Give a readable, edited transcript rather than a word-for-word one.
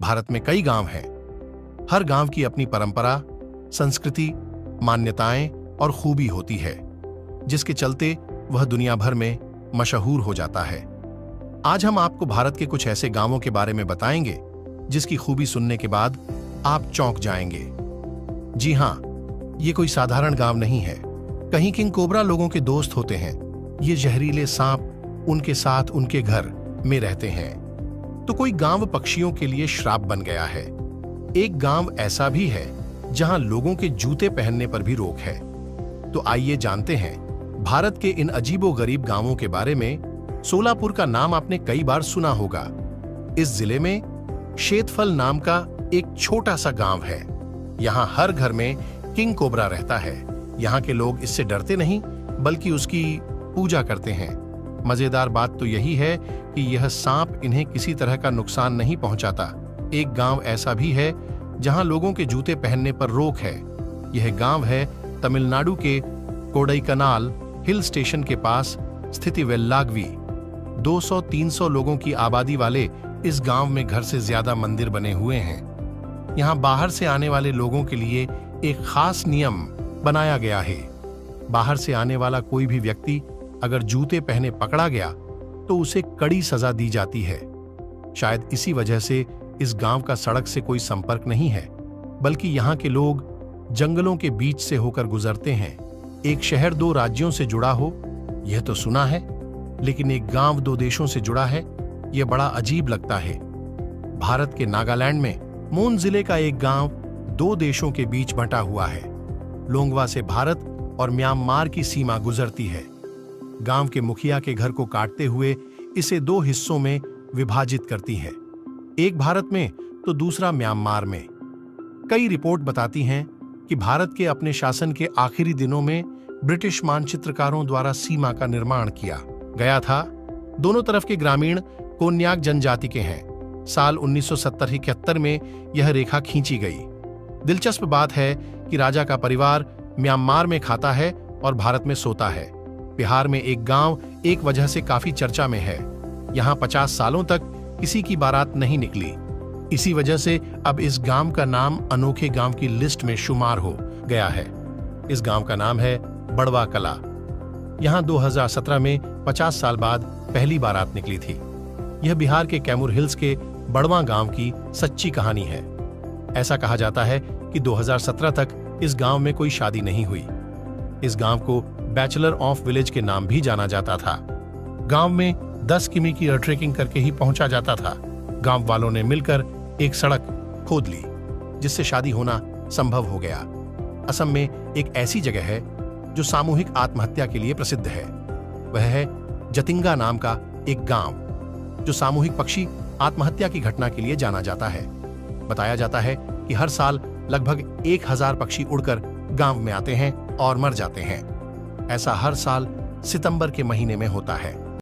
भारत में कई गांव हैं। हर गांव की अपनी परंपरा, संस्कृति, मान्यताएं और खूबी होती है, जिसके चलते वह दुनिया भर में मशहूर हो जाता है। आज हम आपको भारत के कुछ ऐसे गांवों के बारे में बताएंगे जिसकी खूबी सुनने के बाद आप चौंक जाएंगे। जी हां, ये कोई साधारण गांव नहीं है। कहीं किंग कोबरा लोगों के दोस्त होते हैं। ये जहरीले सांप उनके साथ उनके घर में रहते हैं। तो कोई गांव पक्षियों के लिए श्राप बन गया है। एक गांव ऐसा भी है जहां लोगों के जूते पहनने पर भी रोक है। तो आइए जानते हैं भारत के इन अजीबोगरीब गांवों के बारे में। सोलापुर का नाम आपने कई बार सुना होगा। इस जिले में शेतफल नाम का एक छोटा सा गांव है। यहां हर घर में किंग कोबरा रहता है। यहां के लोग इससे डरते नहीं, बल्कि उसकी पूजा करते हैं। मजेदार बात तो यही है कि यह सांप इन्हें किसी तरह का नुकसान नहीं पहुंचाता। एक गांव ऐसा भी है जहां लोगों के जूते पहनने पर रोक है। यह गांव है तमिलनाडु के कोडाईकनाल हिल स्टेशन के पास स्थित वेल्लागवी। 200-300 लोगों की आबादी वाले इस गांव में घर से ज्यादा मंदिर बने हुए हैं। यहां बाहर से आने वाले लोगों के लिए एक खास नियम बनाया गया है। बाहर से आने वाला कोई भी व्यक्ति अगर जूते पहने पकड़ा गया तो उसे कड़ी सजा दी जाती है। शायद इसी वजह से इस गांव का सड़क से कोई संपर्क नहीं है, बल्कि यहाँ के लोग जंगलों के बीच से होकर गुजरते हैं। एक शहर 2 राज्यों से जुड़ा हो, यह तो सुना है, लेकिन एक गांव 2 देशों से जुड़ा है, यह बड़ा अजीब लगता है। भारत के नागालैंड में मोन जिले का एक गांव 2 देशों के बीच बंटा हुआ है। लोंगवा से भारत और म्यांमार की सीमा गुजरती है। गांव के मुखिया के घर को काटते हुए इसे 2 हिस्सों में विभाजित करती है, एक भारत में तो दूसरा म्यांमार में। कई रिपोर्ट बताती हैं कि भारत के अपने शासन के आखिरी दिनों में ब्रिटिश मानचित्रकारों द्वारा सीमा का निर्माण किया गया था। दोनों तरफ के ग्रामीण कोन्याक जनजाति के हैं। साल 1970-71 में यह रेखा खींची गई। दिलचस्प बात है कि राजा का परिवार म्यांमार में खाता है और भारत में सोता है। बिहार में एक गांव एक वजह से काफी चर्चा में है। यहां 50 सालों तक किसी की बारात नहीं निकली। इसी वजह से अब इस गांव का नाम अनोखे गांव की लिस्ट में शुमार हो गया है। इस गांव का नाम है बड़वा कला। यहां 2017 में 50 साल बाद पहली बारात निकली थी। यह बिहार के कैमूर हिल्स के बड़वा गांव की सच्ची कहानी है। ऐसा कहा जाता है कि 2017 तक इस गांव में कोई शादी नहीं हुई। इस गांव को बैचलर ऑफ विलेज के नाम भी जाना जाता था। गांव में 10 किमी की ट्रेकिंग करके ही पहुंचा जाता था। गांव वालों ने मिलकर एक सड़क खोद ली, जिससे शादी होना संभव हो गया। असम में एक ऐसी जगह है जो सामूहिक आत्महत्या के लिए प्रसिद्ध है। वह है जतिंगा नाम का एक गांव, जो सामूहिक पक्षी आत्महत्या की घटना के लिए जाना जाता है। बताया जाता है कि हर साल लगभग 1000 पक्षी उड़कर गांव में आते हैं और मर जाते हैं। ऐसा हर साल सितंबर के महीने में होता है।